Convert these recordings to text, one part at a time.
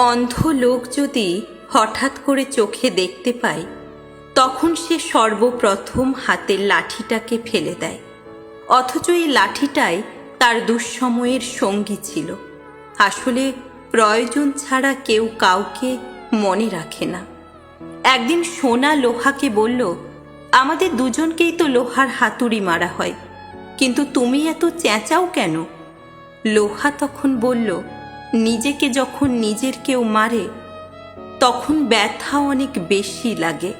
অন্ধ লোক যদি হঠাৎ করে চোখে দেখতে পায়, তখন সে সর্বপ্রথম হাতের লাঠিটাকে ফেলে দেয়, অথচ এই লাঠিটাই তার দুঃসময়ের সঙ্গী ছিল। আসলে প্রয়োজন ছাড়া কেউ কাউকে মনে রাখে না। একদিন সোনা লোহাকে বলল, আমাদের দুজনকেই তো লোহার হাতুড়ি মারা হয়, কিন্তু তুমি এত চেঁচাও কেন? লোহা তখন বলল, নিজেকে যখন নিজের কেউ মারে তখন ব্যথা অনেক বেশি লাগে।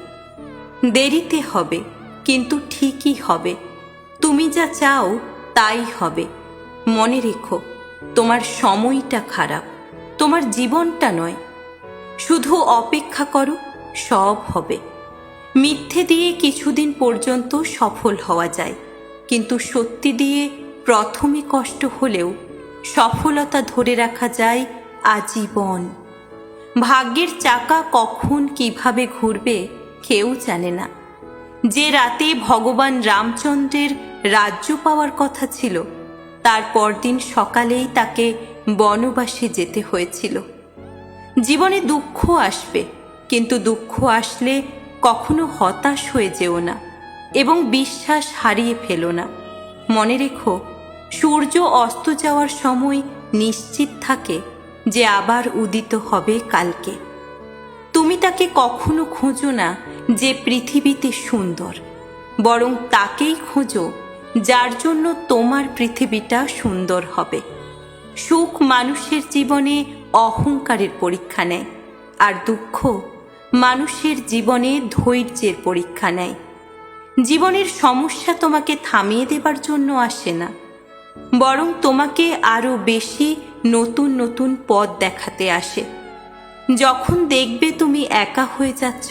দেরিতে হবে, কিন্তু ঠিকই হবে। তুমি যা চাও তাই হবে। মনে রেখো, তোমার সময়টা খারাপ, তোমার জীবনটা নয়। শুধু অপেক্ষা করো, সব হবে। মিথ্যে দিয়ে কিছুদিন পর্যন্ত সফল হওয়া যায়, কিন্তু সত্যি দিয়ে প্রথমে কষ্ট হলেও সফলতা ধরে রাখা যায় আজীবন। ভাগ্যের চাকা কখন কিভাবে ঘুরবে কেউ জানে না। যে রাতে ভগবান রামচন্দ্রের রাজ্য পাওয়ার কথা ছিল, তার পরদিন সকালেই তাকে বনবাসে যেতে হয়েছিল। জীবনে দুঃখ আসবে, কিন্তু দুঃখ আসলে কখনো হতাশ হয়ে যেও না এবং বিশ্বাস হারিয়ে ফেলো না। মনে রেখো, সূর্য অস্ত যাওয়ার সময় নিশ্চিত থাকে যে আবার উদিত হবে কালকে। তুমি তাকে কখনো খোঁজো না যে পৃথিবীতে সুন্দর, বরং তাকেই খোঁজো যার জন্য তোমার পৃথিবীটা সুন্দর হবে। সুখ মানুষের জীবনে অহংকারের পরীক্ষা নেয়, আর দুঃখ মানুষের জীবনে ধৈর্যের পরীক্ষা নেয়। জীবনের সমস্যা তোমাকে থামিয়ে দেবার জন্য আসে না, বরং তোমাকে আরো বেশি নতুন নতুন পথ দেখাতে আসে। যখন দেখবে তুমি একা হয়ে যাচ্ছ,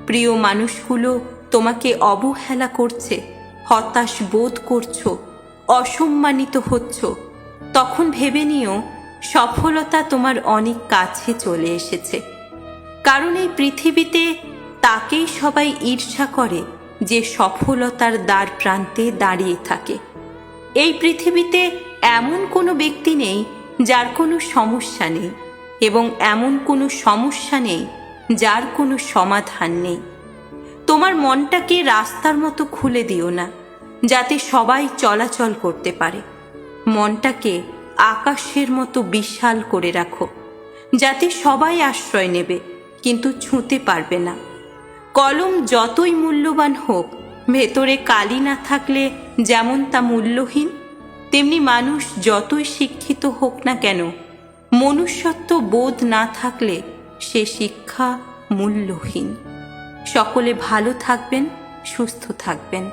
প্রিয় মানুষগুলো তোমাকে অবহেলা করছে, হতাশ বোধ করছো, অসম্মানিত হচ্ছ, তখন ভেবে নিও সফলতা তোমার অনেক কাছে চলে এসেছে। কারণ এই পৃথিবীতে তাকেই সবাই ঈর্ষা করে যে সফলতার দ্বার প্রান্তে দাঁড়িয়ে থাকে। এই পৃথিবীতে এমন কোনো ব্যক্তি নেই যার কোনো সমস্যা নেই, এবং এমন কোনো সমস্যা নেই যার কোনো সমাধান নেই। তোমার মনটাকে রাস্তার মতো খুলে দিও না, যাতে সবাই চলাচল করতে পারে। মনটাকে আকাশের মতো বিশাল করে রাখো, যাতে সবাই আশ্রয় নেবে কিন্তু ছুঁতে পারবে না। কলম যতই মূল্যবান হোক, ভেতরে কালি না থাকলে যেমন তা মূল্যহীন, তেমনি মানুষ যতই শিক্ষিত হোক না কেন, মনুষ্যত্ব বোধ না থাকলে সে শিক্ষা মূল্যহীন। সকলে ভালো থাকবেন, সুস্থ থাকবেন।